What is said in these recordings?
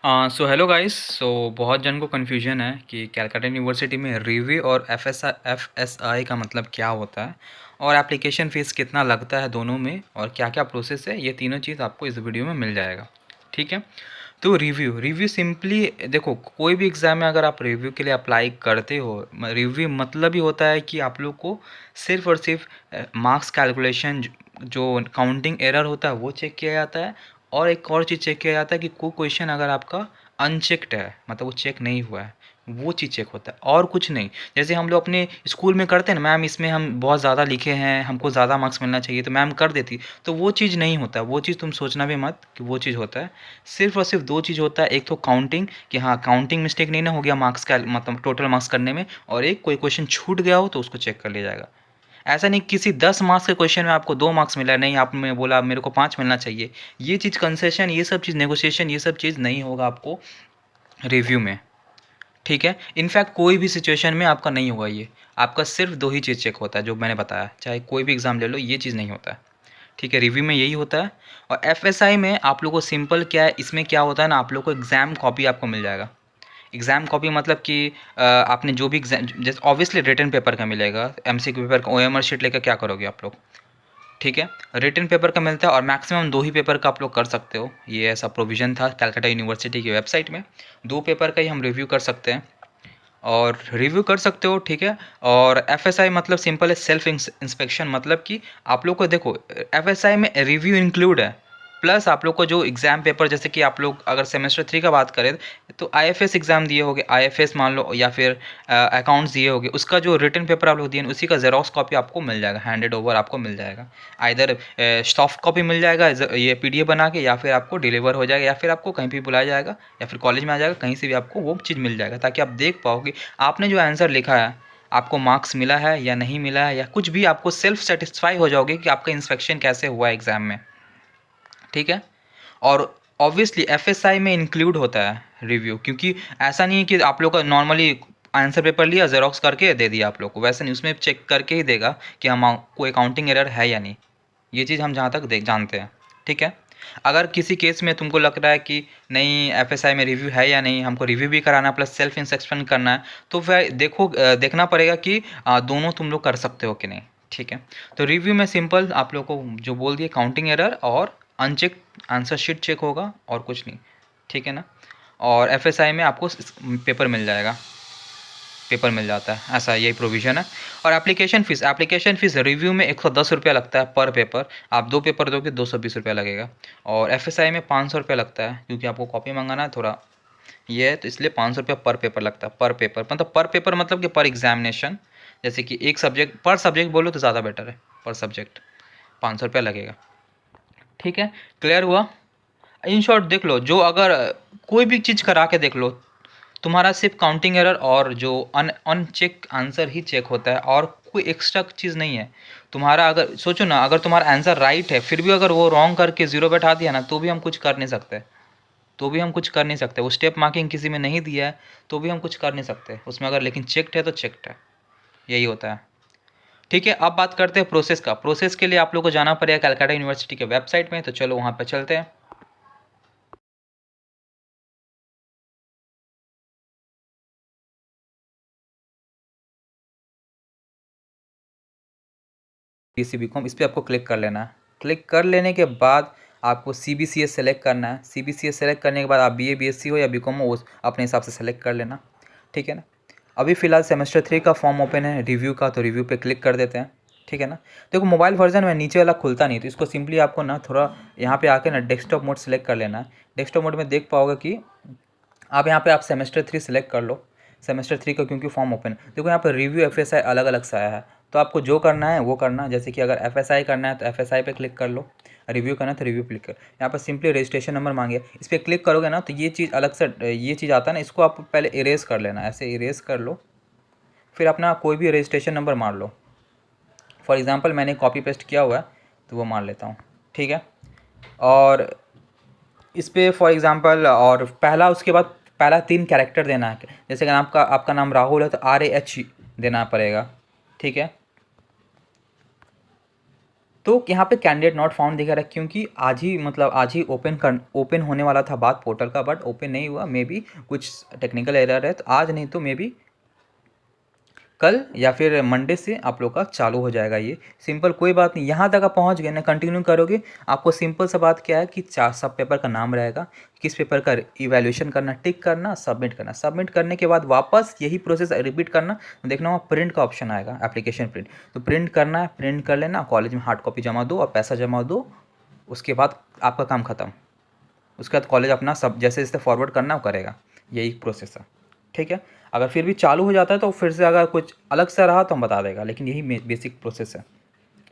So hello guys. सो बहुत जन को कन्फ्यूजन है कि कैलकाटा यूनिवर्सिटी में रिव्यू और एफएसआई का मतलब क्या होता है और एप्लीकेशन फ़ीस कितना लगता है दोनों में और क्या क्या प्रोसेस है, ये तीनों चीज़ आपको इस वीडियो में मिल जाएगा। ठीक है। तो रिव्यू सिंपली देखो, कोई भी एग्ज़ाम में अगर आप रिव्यू के लिए अप्लाई करते हो, रिव्यू मतलब ही होता है कि आप लोग को सिर्फ़ और सिर्फ मार्क्स कैलकुलेशन जो काउंटिंग एरर होता है वो चेक किया जाता है। और एक और चीज़ चेक किया जाता है कि कोई क्वेश्चन अगर आपका अनचेक्ड है, मतलब वो चेक नहीं हुआ है, वो चीज़ चेक होता है और कुछ नहीं। जैसे हम लोग अपने स्कूल में करते हैं ना, मैम इसमें हम बहुत ज़्यादा लिखे हैं, हमको ज़्यादा मार्क्स मिलना चाहिए, तो मैम कर देती। तो वो चीज़ नहीं होता, वो चीज़ तुम सोचना भी मत कि वो चीज़ होता है। सिर्फ़ और सिर्फ 2 चीज़ होता है, एक तो काउंटिंग कि हाँ, काउंटिंग मिस्टेक नहीं ना हो गया मार्क्स का, मतलब टोटल मार्क्स करने में, और एक कोई क्वेश्चन छूट गया हो तो उसको चेक कर लिया जाएगा। ऐसा नहीं किसी 10 मार्क्स के क्वेश्चन में आपको 2 मार्क्स मिला, नहीं आपने बोला मेरे को 5 मिलना चाहिए। ये चीज़ कंसेशन, ये सब चीज़ नेगोशिएशन, ये सब चीज़ नहीं होगा आपको रिव्यू में। ठीक है। इनफैक्ट कोई भी सिचुएशन में आपका नहीं होगा ये। आपका सिर्फ 2 ही चीज़ चेक होता है जो मैंने बताया, चाहे कोई भी एग्ज़ाम ले लो, ये चीज़ नहीं होता है। ठीक है, रिव्यू में यही होता है। और एफएसआई में आप लोगों को सिंपल क्या है, इसमें क्या होता है ना, आप लोग को एग्ज़ाम कॉपी आपको मिल जाएगा। एग्ज़ाम कॉपी मतलब कि आपने जो भी एग्ज़ाम, जैसे ऑब्वियसली रिटन पेपर का मिलेगा, एमसीक्यू पेपर का ओएमआर शीट लेकर क्या करोगे आप लोग। ठीक है। रिटन पेपर का मिलता है और मैक्सिमम 2 ही पेपर का आप लोग कर सकते हो, ये ऐसा प्रोविज़न था कलकत्ता यूनिवर्सिटी की वेबसाइट में। 2 पेपर का ही हम रिव्यू कर सकते हैं और रिव्यू कर सकते हो। ठीक है। और एफएसआई मतलब सिंपल है, सेल्फ इंस्पेक्शन, मतलब कि आप लोग को देखो, एफएसआई में रिव्यू इंक्लूड है, प्लस आप लोग को जो एग्ज़ाम पेपर, जैसे कि आप लोग अगर सेमेस्टर 3 का बात करें तो आईएफएस एग्ज़ाम दिए होगे, आईएफएस मान लो, या फिर अकाउंट्स दिए होगे, उसका जो रिटन पेपर आप लोग दिए उसी का जेरोक्स कॉपी आपको मिल जाएगा, हैंडेड ओवर आपको मिल जाएगा। आइदर सॉफ्ट कॉपी मिल जाएगा ये पीडीएफ बना के, या फिर आपको डिलीवर हो जाएगा, या फिर आपको कहीं भी बुलाया जाएगा, या फिर कॉलेज में आ जाएगा, कहीं से भी आपको वो चीज़ मिल जाएगा, ताकि आप देख पाओ कि आपने जो आंसर लिखा है आपको मार्क्स मिला है या नहीं मिला है, या कुछ भी आपको सेल्फ सेटिस्फाई हो जाओगे कि आपका इंस्पेक्शन कैसे हुआ है एग्ज़ाम में। ठीक है। और ऑब्वियसली एफएसआई में इंक्लूड होता है रिव्यू, क्योंकि ऐसा नहीं है कि आप लोग का नॉर्मली आंसर पेपर लिया, जेरोक्स करके दे दिया आप लोग को, वैसे नहीं, उसमें चेक करके ही देगा कि हम कोई काउंटिंग एरर है या नहीं। ये चीज़ हम जहाँ तक देख जानते हैं। ठीक है। अगर किसी केस में तुमको लग रहा है कि नहीं एफएसआई में रिव्यू है या नहीं, हमको रिव्यू भी कराना प्लस सेल्फ इंस्पेक्शन करना है, तो फिर देखो, देखना पड़ेगा कि दोनों तुम लोग कर सकते हो कि नहीं। ठीक है। तो रिव्यू में सिंपल आप लोग को जो बोल दिए, काउंटिंग एरर और अनचेक आंसर शीट चेक होगा और कुछ नहीं। ठीक है ना। और एफएसआई में आपको पेपर मिल जाएगा, पेपर मिल जाता है, ऐसा यही प्रोविज़न है। और एप्लीकेशन फ़ीस रिव्यू में 110 रुपया लगता है पर पेपर। आप 2 पेपर दोगे 220 रुपया लगेगा। और एफएसआई में 500 रुपया लगता है, क्योंकि आपको कॉपी मंगाना है थोड़ा, ये है तो इसलिए 500 रुपया पर पेपर लगता है। पर पेपर मतलब, पर पेपर मतलब कि पर एग्जामिनेशन। जैसे कि एक सब्जेक्ट, पर सब्जेक्ट बोलो तो ज़्यादा बेटर है, पर सब्जेक्ट 500 रुपया लगेगा। ठीक है। क्लियर हुआ। इन शॉर्ट देख लो, जो अगर कोई भी चीज़ करा के देख लो, तुम्हारा सिर्फ काउंटिंग एरर और जो अनचेक आंसर ही चेक होता है, और कोई एक्स्ट्रा चीज़ नहीं है। तुम्हारा अगर सोचो ना, अगर तुम्हारा आंसर राइट है फिर भी अगर वो रॉन्ग करके ज़ीरो बैठा दिया ना, तो भी हम कुछ कर नहीं सकते। तो भी हम कुछ कर नहीं सकते, वो स्टेप मार्किंग किसी में नहीं दिया है तो भी हम कुछ कर नहीं सकते उसमें, अगर लेकिन चेक्ड है तो चेक्ड है। यही होता है। ठीक है। अब बात करते हैं प्रोसेस का। प्रोसेस के लिए आप लोग को जाना पड़ेगा कलकत्ता यूनिवर्सिटी के वेबसाइट में, तो चलो वहाँ पर चलते हैं। BC BCom, इस पर आपको क्लिक कर लेना है। क्लिक कर लेने के बाद आपको CBCS सेलेक्ट करना है। CBCS सेलेक्ट करने के बाद आप BA BSc हो या BCom हो, उस अपने हिसाब से सेलेक्ट कर लेना। ठीक है ना। अभी फ़िलहाल सेमेस्टर 3 का फॉर्म ओपन है रिव्यू का, तो रिव्यू पे क्लिक कर देते हैं। ठीक है ना। देखो मोबाइल वर्जन में नीचे वाला खुलता नहीं, तो इसको सिंपली आपको ना थोड़ा यहाँ पे आके ना डेस्कटॉप मोड सेलेक्ट कर लेना है। डेस्कटॉप मोड में देख पाओगे कि आप यहाँ पे आप सेमेस्टर 3 सेलेक्ट कर लो। सेमेस्टर 3 का क्योंकि फॉर्म ओपन, देखो यहाँ पर रिव्यू एफएसआई अलग अलग सा आया है, तो आपको जो करना है वो करना। जैसे कि अगर एफएसआई करना है तो एफएसआई पे क्लिक कर लो, रिव्यू करना है तो रिव्यू क्लिक कर। यहाँ पर सिंपली रजिस्ट्रेशन नंबर मांगे, इस पर क्लिक करोगे ना तो ये चीज़ अलग से, ये चीज़ आता है ना, इसको आप पहले इरेज कर लेना, ऐसे इरेज कर लो। फिर अपना कोई भी रजिस्ट्रेशन नंबर मार लो। फॉर एग्ज़ाम्पल मैंने कॉपी पेस्ट किया हुआ है तो वो मार लेता हूँ। ठीक है। और इस पे फॉर एग्ज़ाम्पल, और पहला, उसके बाद पहला 3 कैरेक्टर देना है। जैसे अगर आपका नाम राहुल है तो RAH देना पड़ेगा। ठीक है। तो यहाँ पे कैंडिडेट नॉट फाउंड दिखा रहा है क्योंकि आज ही ओपन होने वाला था बात पोर्टल का, बट ओपन नहीं हुआ। मे बी कुछ टेक्निकल एरर है, तो आज नहीं तो मे बी कल या फिर मंडे से आप लोग का चालू हो जाएगा। ये सिंपल, कोई बात नहीं। यहाँ तक आप पहुँच गए ना, कंटिन्यू करोगे। आपको सिंपल सा बात क्या है कि सब पेपर का नाम रहेगा, किस पेपर का इवैल्यूएशन करना, टिक करना, सबमिट करना। सबमिट करने के बाद वापस यही प्रोसेस रिपीट करना। देखना वहाँ प्रिंट का ऑप्शन आएगा, एप्लीकेशन प्रिंट, तो प्रिंट करना है, प्रिंट कर लेना, कॉलेज में हार्ड कॉपी जमा दो और पैसा जमा दो। उसके बाद आपका काम ख़त्म। उसके बाद कॉलेज अपना सब जैसे जैसे फॉरवर्ड करना वो करेगा। यही प्रोसेस है, ठीक है। अगर फिर भी चालू हो जाता है तो फिर से अगर कुछ अलग सा रहा तो हम बता देगा, लेकिन यही बेसिक प्रोसेस है,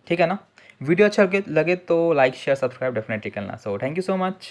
ठीक है ना। वीडियो अच्छा लगे तो लाइक शेयर सब्सक्राइब डेफिनेटली करना। So thank you so much.